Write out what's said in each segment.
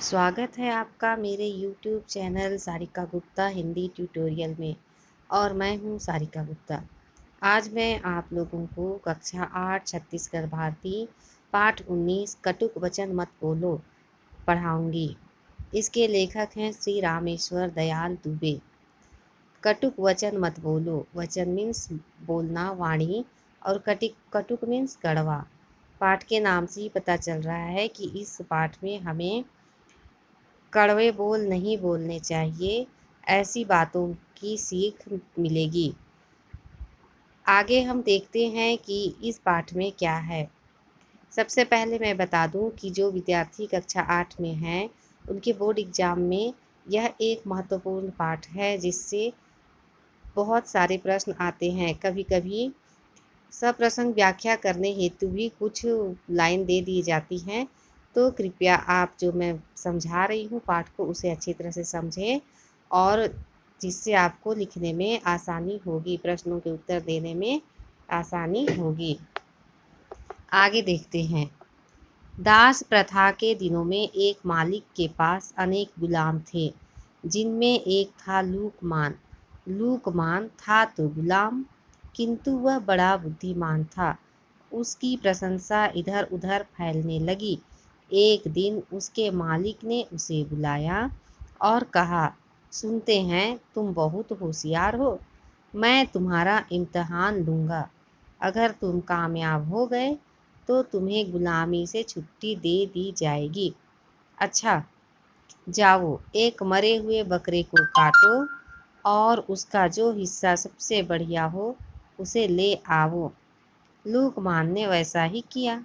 स्वागत है आपका मेरे YouTube channel Sarika Gupta Hindi tutorial में। और मैं हूँ सारिका गुप्ता। आज मैं आप लोगों को कक्षा 8 छत्तीसगढ़ भारती पाठ 19 कटुक वचन मत बोलो पढ़ाऊंगी। इसके लेखक हैं श्री रामेश्वर दयाल दुबे। कटुक वचन मत बोलो, वचन मीन्स बोलना, वाणी, और कटुक मीन्स कड़वा। पाठ के नाम से ही पता चल रहा है कि इस पाठ में हमें कड़वे बोल नहीं बोलने चाहिए, ऐसी बातों की सीख मिलेगी। आगे हम देखते हैं कि इस पाठ में क्या है। सबसे पहले मैं बता दूं कि जो विद्यार्थी कक्षा 8 में हैं, उनके बोर्ड एग्जाम में यह एक महत्वपूर्ण पाठ है, जिससे बहुत सारे प्रश्न आते हैं। कभी कभी सप्रसंग व्याख्या करने हेतु भी कुछ लाइन दे दी जाती हैं। तो कृपया आप जो मैं समझा रही हूँ पाठ को, उसे अच्छी तरह से समझें, और जिससे आपको लिखने में आसानी होगी, प्रश्नों के उत्तर देने में आसानी होगी। आगे देखते हैं। दास प्रथा के दिनों में एक मालिक के पास अनेक गुलाम थे, जिनमें एक था लूकमान। लूकमान था तो गुलाम, किंतु वह बड़ा बुद्धिमान था। उसकी प्रशंसा इधर उधर फैलने लगी। एक दिन उसके मालिक ने उसे बुलाया और कहा, सुनते हैं तुम बहुत होशियार हो। मैं तुम्हारा इम्तिहान लूँगा। अगर तुम कामयाब हो गए तो तुम्हें गुलामी से छुट्टी दे दी जाएगी। अच्छा, जाओ एक मरे हुए बकरे को काटो और उसका जो हिस्सा सबसे बढ़िया हो उसे ले आओ। लूकमान ने वैसा ही किया।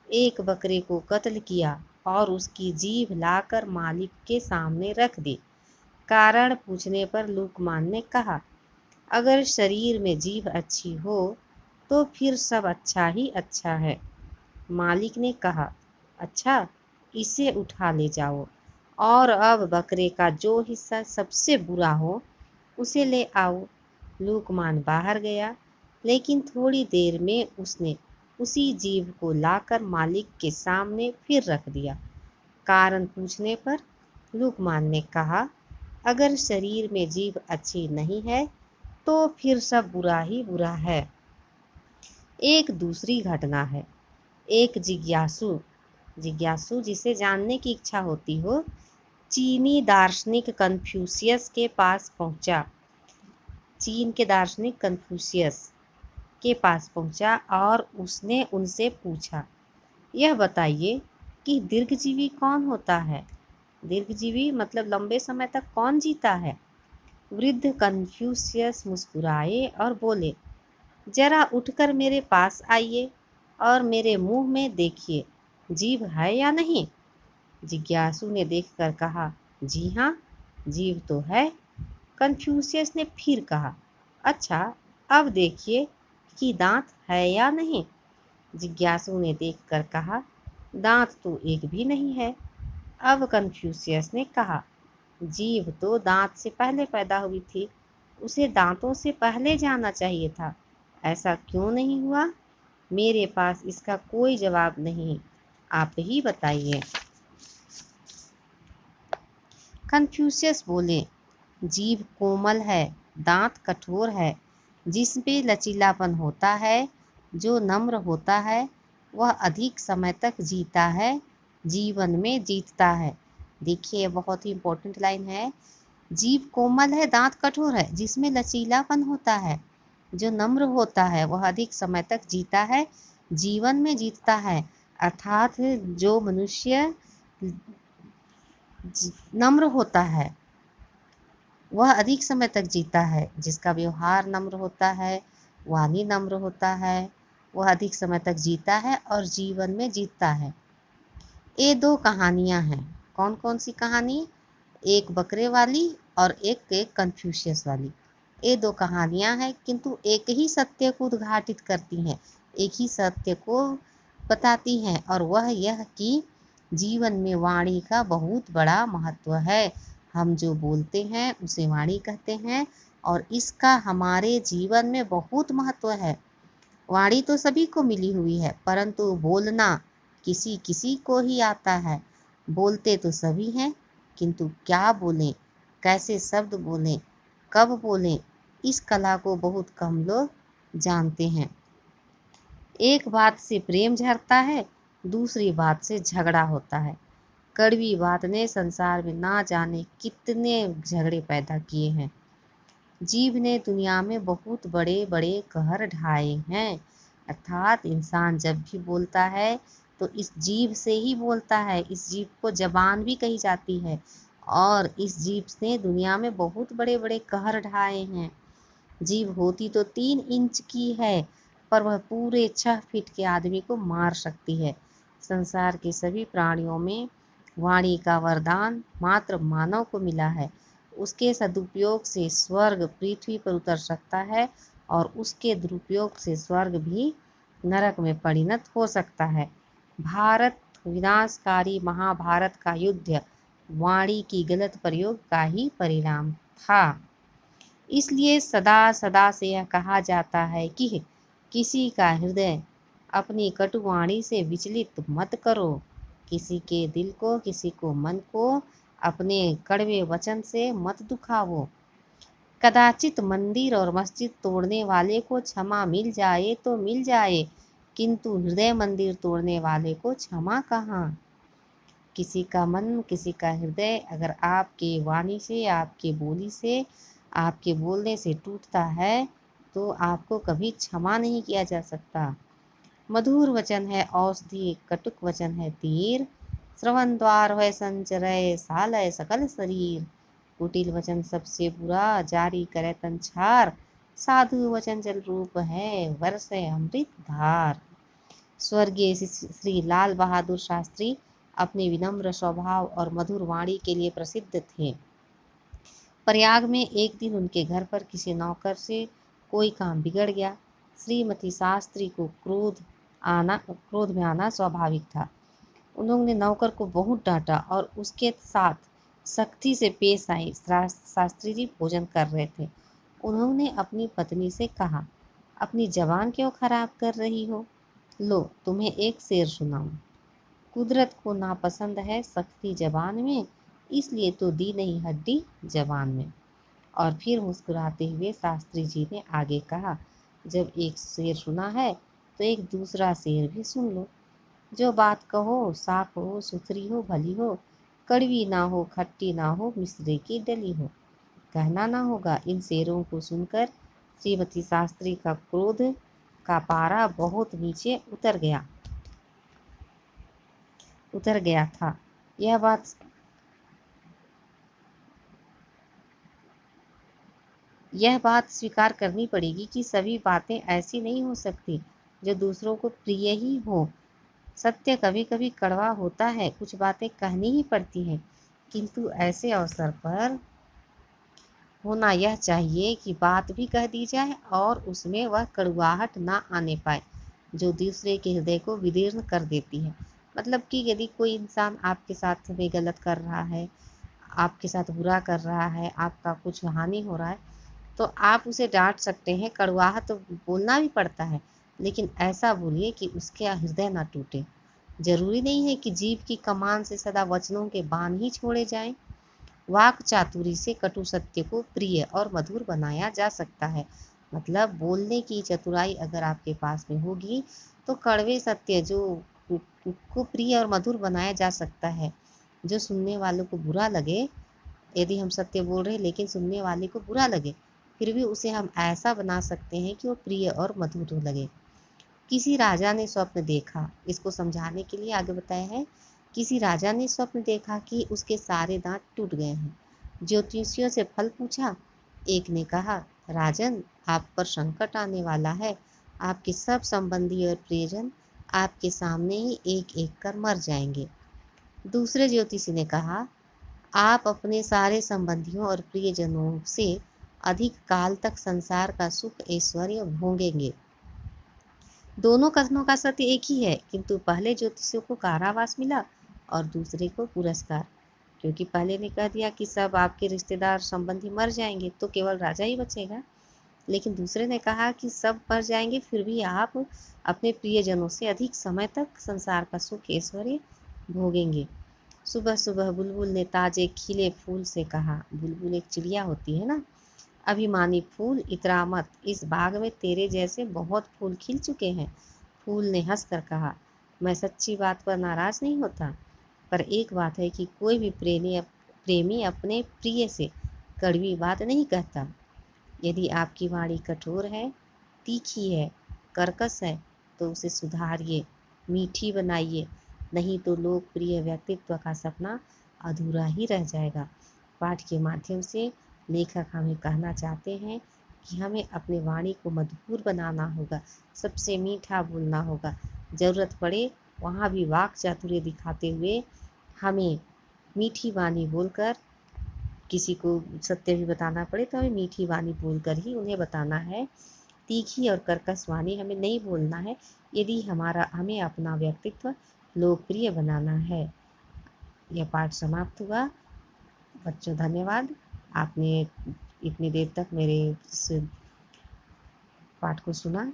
एक बकरे को कत्ल किया और उसकी जीभ लाकर मालिक के सामने रख दी। कारण पूछने पर लूकमान ने कहा, अगर शरीर में जीभ अच्छी हो तो फिर सब अच्छा ही अच्छा है। मालिक ने कहा, अच्छा, इसे उठा ले जाओ और अब बकरे का जो हिस्सा सबसे बुरा हो उसे ले आओ। लूकमान बाहर गया, लेकिन थोड़ी देर में उसने उसी जीभ को लाकर मालिक के सामने फिर रख दिया। कारण पूछने पर लूकमान ने कहा, अगर शरीर में जीभ अच्छी नहीं है तो फिर सब बुरा ही बुरा है। एक दूसरी घटना है। एक जिज्ञासु जिज्ञासु जिसे जानने की इच्छा होती हो, चीनी दार्शनिक कन्फ्यूशियस के पास पहुंचा। चीन के दार्शनिक कन्फ्यूशियस के पास पहुंचा और उसने उनसे पूछा, यह बताइए कि दीर्घजीवी कौन होता है। दीर्घजीवी मतलब लंबे समय तक कौन जीता है। वृद्ध कन्फ्यूशियस मुस्कुराए और बोले, जरा उठकर मेरे पास आइए और मेरे मुंह में देखिए, जीभ है या नहीं। जिज्ञासु ने देखकर कहा, जी हाँ, जीभ तो है। कन्फ्यूशियस ने फिर कहा, अच्छा, अब देखिए कि दांत है या नहीं। जिज्ञासु ने देखकर कहा, दांत तो एक भी नहीं है। अब कन्फ्यूशियस ने कहा, जीभ तो दांत से पहले पैदा हुई थी, उसे दांतों से पहले जाना चाहिए था। ऐसा क्यों नहीं हुआ? मेरे पास इसका कोई जवाब नहीं, आप ही बताइए। कन्फ्यूशियस बोले, जीभ कोमल है, दांत कठोर है। जिसमें लचीलापन होता है, जो नम्र होता है, वह अधिक समय तक जीता है, जीवन में जीतता है। देखिए, बहुत ही इम्पोर्टेंट लाइन है। जीभ कोमल है, दांत कठोर है, जिसमें लचीलापन होता है, जो नम्र होता है, वह अधिक समय तक जीता है, जीवन में जीतता है। अर्थात जो मनुष्य नम्र होता है वह अधिक समय तक जीता है। जिसका व्यवहार नम्र होता है, वाणी नम्र होता है, वह अधिक समय तक जीता है और जीवन में जीतता है। ये दो कहानियां हैं। कौन कौन सी कहानी? एक बकरे वाली और एक कन्फ्यूशियस वाली। ये दो कहानियां हैं, किंतु एक ही सत्य को उद्घाटित करती हैं, एक ही सत्य को बताती हैं, और वह यह कि जीवन में वाणी का बहुत बड़ा महत्व है। हम जो बोलते हैं उसे वाणी कहते हैं, और इसका हमारे जीवन में बहुत महत्व है। वाणी तो सभी को मिली हुई है, परंतु बोलना किसी किसी को ही आता है। बोलते तो सभी हैं, किंतु क्या बोलें, कैसे शब्द बोलें, कब बोलें, इस कला को बहुत कम लोग जानते हैं। एक बात से प्रेम झरता है, दूसरी बात से झगड़ा होता है। कड़वी बात ने संसार में ना जाने कितने झगड़े पैदा किए हैं। जीभ ने दुनिया में बहुत बड़े बड़े कहर ढाए हैं। अर्थात इंसान जब भी बोलता है तो इस जीभ से ही बोलता है। इस जीभ को जबान भी कही जाती है और इस जीभ ने दुनिया में बहुत बड़े बड़े कहर ढाए हैं। जीभ होती तो 3 इंच की है, पर वह पूरे 6 फीट के आदमी को मार सकती है। संसार के सभी प्राणियों में वाणी का वरदान मात्र मानव को मिला है। उसके सदुपयोग से स्वर्ग पृथ्वी पर उतर सकता है और उसके दुरुपयोग से स्वर्ग भी नरक में परिणत हो सकता है। भारत विनाशकारी महाभारत का युद्ध वाणी की गलत प्रयोग का ही परिणाम था। इसलिए सदा सदा से यह कहा जाता है कि किसी का हृदय अपनी कटुवाणी से विचलित मत करो। किसी के दिल को, किसी को मन को अपने कड़वे वचन से मत दुखावो। कदाचित मंदिर और मस्जिद तोड़ने वाले को क्षमा मिल जाए तो मिल जाए, किंतु हृदय मंदिर तोड़ने वाले को क्षमा कहाँ। किसी का मन, किसी का हृदय अगर आपके वाणी से, आपके बोली से, आपके बोलने से टूटता है तो आपको कभी क्षमा नहीं किया जा सकता। मधुर वचन है औषधि, कटुक वचन है तीर। श्रवण द्वार है संचरय, सालय सकल शरीर। कुटिल वचन सबसे बुरा, जारी करे तन छार। साधु वचन जल रूप है, वर्षय अमृत धार। स्वर्गीय श्री लाल बहादुर शास्त्री अपने विनम्र स्वभाव और मधुर वाणी के लिए प्रसिद्ध थे। प्रयाग में एक दिन उनके घर पर किसी नौकर से कोई काम बिगड़ गया। श्रीमती शास्त्री को क्रोध में आना स्वाभाविक था। उन्होंने नौकर को बहुत डांटा और उसके साथ सख्ती से पेश आई। शास्त्री जी भोजन कर रहे थे। उन्होंने अपनी पत्नी से कहा, अपनी जबान क्यों खराब कर रही हो? लो तुम्हें एक शेर सुनाऊं। कुदरत को नापसंद है सख्ती जबान में, इसलिए तो दी नहीं हड्डी जबान में। और फिर मुस्कुराते हुए शास्त्री जी ने आगे कहा, जब एक शेर सुना है तो एक दूसरा शेर भी सुन लो। जो बात कहो साफ हो, सुथरी हो, भली हो, कड़वी ना हो, खट्टी ना हो, मिश्री की डली हो। कहना ना होगा इन शेरों को सुनकर श्रीमती शास्त्री का क्रोध का पारा बहुत नीचे उतर गया था। यह बात स्वीकार करनी पड़ेगी कि सभी बातें ऐसी नहीं हो सकती जो दूसरों को प्रिय ही हो। सत्य कभी कभी कड़वा होता है, कुछ बातें कहनी ही पड़ती हैं, किंतु ऐसे अवसर पर होना यह चाहिए कि बात भी कह दी जाए और उसमें वह कड़वाहट ना आने पाए जो दूसरे के हृदय को विदीर्ण कर देती है। मतलब कि यदि कोई इंसान आपके साथ में गलत कर रहा है, आपके साथ बुरा कर रहा है, आपका कुछ हानि हो रहा है, तो आप उसे डांट सकते हैं। कड़वाहट तो बोलना भी पड़ता है, लेकिन ऐसा बोलिए कि उसके हृदय ना टूटे। जरूरी नहीं है कि जीभ की कमान से सदा वचनों के बाण ही छोड़े जाएं। वाक चातुरी से कटु सत्य को प्रिय और मधुर बनाया जा सकता है। मतलब बोलने की चतुराई अगर आपके पास में होगी तो कड़वे सत्य को प्रिय और मधुर बनाया जा सकता है। जो सुनने वालों को बुरा लगे, यदि हम सत्य बोल रहे लेकिन सुनने वाले को बुरा लगे, फिर भी उसे हम ऐसा बना सकते हैं कि वो प्रिय और मधुर लगे। किसी राजा ने स्वप्न देखा, इसको समझाने के लिए आगे बताया है। किसी राजा ने स्वप्न देखा कि उसके सारे दांत टूट गए हैं। ज्योतिषियों से फल पूछा। एक ने कहा, राजन आप पर संकट आने वाला है, आपके सब संबंधी और प्रियजन आपके सामने ही एक एक कर मर जाएंगे। दूसरे ज्योतिषी ने कहा, आप अपने सारे संबंधियों और प्रियजनों से अधिक काल तक संसार का सुख ऐश्वर्य भोगेंगे। दोनों कथनों का सत्य एक ही है, किंतु पहले ज्योतिषियों को कारावास मिला और दूसरे को पुरस्कार। क्योंकि पहले ने कह दिया कि सब आपके रिश्तेदार संबंधी मर जाएंगे तो केवल राजा ही बचेगा, लेकिन दूसरे ने कहा कि सब मर जाएंगे फिर भी आप अपने प्रियजनों से अधिक समय तक संसार का सुख ऐश्वर्य भोगेंगे। सुबह सुबह बुलबुल ने ताजे खिले फूल से कहा। बुलबुल एक चिड़िया होती है ना। अभिमानी फूल, इतरा मत, इस बाग में तेरे जैसे बहुत फूल खिल चुके हैं। फूल ने हंसकर कहा, मैं सच्ची बात पर नाराज नहीं होता, पर एक बात है कि कोई भी प्रेमी अपने प्रिय से कड़वी बात नहीं कहता। यदि आपकी वाणी कठोर है, तीखी है, कर्कश है, तो उसे सुधारिए, मीठी बनाइए, नहीं तो लोकप्रिय व्यक्तित्व का सपना अधूरा ही रह जाएगा। पाठ के माध्यम से लेखक हमें कहना चाहते हैं कि हमें अपने वाणी को मधुर बनाना होगा, सबसे मीठा बोलना होगा। ज़रूरत पड़े वहाँ भी वाक चातुर्य दिखाते हुए हमें मीठी वाणी बोलकर, किसी को सत्य भी बताना पड़े तो हमें मीठी वाणी बोलकर ही उन्हें बताना है। तीखी और कर्कश वाणी हमें नहीं बोलना है, यदि हमें अपना व्यक्तित्व लोकप्रिय बनाना है। यह पाठ समाप्त हुआ। बच्चों धन्यवाद, आपने इतनी देर तक मेरे इस पाठ को सुना।